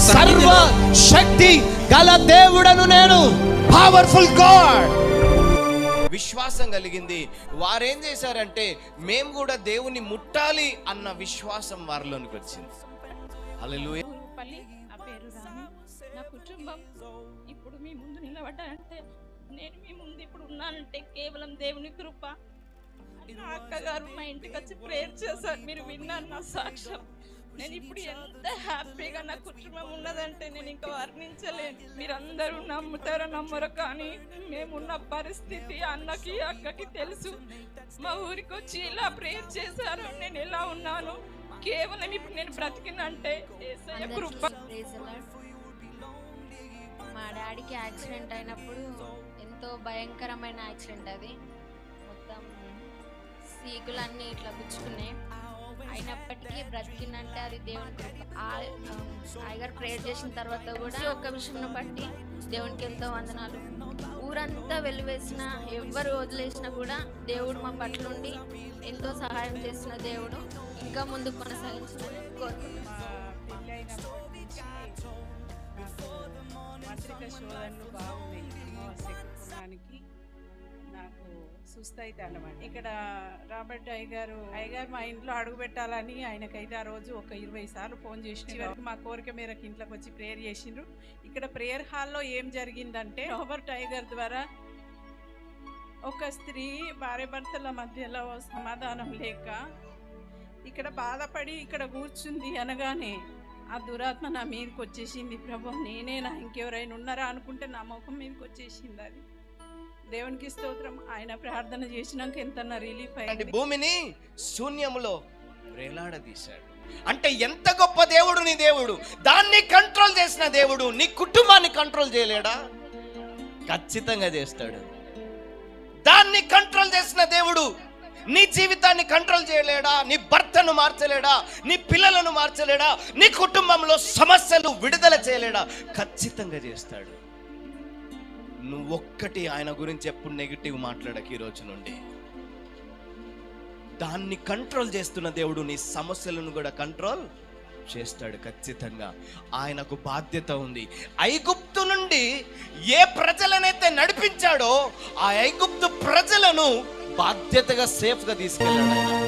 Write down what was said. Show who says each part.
Speaker 1: సర్వ శక్తి గల దేవుడను నేను. Powerful God. విశ్వాసం కలిగింది. వారేం చేశారంటే మేము కూడా దేవుని ముట్టాలి అన్న విశ్వాసం వారిలోనికి వచ్చింది. హల్లెలూయా.
Speaker 2: నా పేరు రాణి. నా కుటుంబం ఇప్పుడు మీ ముందు నిలబడ్డానంటే, నేను మీ ముందు ఇప్పుడు ఉన్నానంటే కేవలం దేవుని కృప. నా అక్కగారు మా ఇంటికి వచ్చి ప్రేయర్ చేశారు, మీరు విన్నారు నా సాక్ష్యం. నేను ఇప్పుడు ఎంత హ్యాపీగా నా కుటుంబం ఉన్నదంటే నేను ఇంకా వర్ణించలేను. మీరందరూ నమ్ముతారో నమ్మరో కానీ మేమున్న పరిస్థితి అన్నకి అక్కకి తెలుసు. మా ఊరికి వచ్చి ఇలా ప్రేయర్ చేశారు, నేను ఎలా ఉన్నాను. కేవలం ఇప్పుడు నేను బ్రతికినంటే యేసయ్య కృప.
Speaker 3: మా డాడీకి యాక్సిడెంట్ అయినప్పుడు ఎంతో భయంకరమైన యాక్సిడెంట్. అది మొత్తం సీకులన్నీ ఇట్లా గుచ్చుకున్నాయి. అయినప్పటికీ బ్రతికినంటే అది దేవుని కృప. అయ్యగారు ప్రేయర్ చేసిన తర్వాత కూడా ఒక్క విషయంను బట్టి దేవునికి ఎంతో వందనాలు. ఊరంతా వెలివేసిన, ఎవ్వరు వదిలేసినా కూడా దేవుడు మా పట్ల ఉండి ఎంతో సహాయం చేసిన దేవుడు ఇంకా ముందుకు కొనసాగించాలని కోరుకుంటున్నాను.
Speaker 4: మాంత్రిక శోధనలు బాగున్నాయి. అమావాస్యకి నాకు సుస్థైతే అన్నమాట. ఇక్కడ రాబర్ట్ అయ్యగారు మా ఇంట్లో అడుగు పెట్టాలని ఆయనకైతే ఆ రోజు ఒక 20 సార్లు ఫోన్ చేసిన. మా కోరిక మేరకు ఇంట్లోకి వచ్చి ప్రేయర్ చేసిండ్రు. ఇక్కడ ప్రేయర్ హాల్లో ఏం జరిగిందంటే, రాబర్ట్ అయ్యగారి ద్వారా ఒక స్త్రీ భార్య భర్తల మధ్యలో సమాధానం లేక ఇక్కడ బాధపడి ఇక్కడ కూర్చుంది అనగానే ఆ దురాత్మ నా మీదకి వచ్చేసింది. ప్రభు నేనేనా, ఇంకెవరైనా ఉన్నారా అనుకుంటే నా ముఖం మీదకి వచ్చేసింది. అది దేవునికి స్తోత్రం. ఆయన ప్రార్థన చేసినాక ఎంత రిలీఫ్ అయ్యింది.
Speaker 1: భూమిని శూన్యములో వేలాడదీశాడు. అంటే ఎంత గొప్ప దేవుడు నీ దేవుడు. దాన్ని కంట్రోల్ చేసిన దేవుడు నీ కుటుంబాన్ని కంట్రోల్ చేయలేడా? ఖచ్చితంగా చేస్తాడు. దాన్ని కంట్రోల్ చేసిన దేవుడు నీ జీవితాన్ని కంట్రోల్ చేయలేడా? నీ భర్తను మార్చలేడా? నీ పిల్లలను మార్చలేడా? నీ కుటుంబంలో సమస్యలు విడుదల చేయలేడా? ఖచ్చితంగా చేస్తాడు. నువ్వు ఒక్కటి ఆయన గురించి ఎప్పుడు నెగిటివ్ మాట్లాడక ఈ రోజు నుండి. దాన్ని కంట్రోల్ చేస్తున్న దేవుడు నీ సమస్యలను కూడా కంట్రోల్ చేస్తాడు. ఖచ్చితంగా ఆయనకు బాధ్యత ఉంది. ఐగుప్తు నుండి ఏ ప్రజలనైతే నడిపించాడో ఆ ఐగుప్తు ప్రజలను బాధ్యతగా సేఫ్గా తీసుకెళ్ళాడు ఆయన.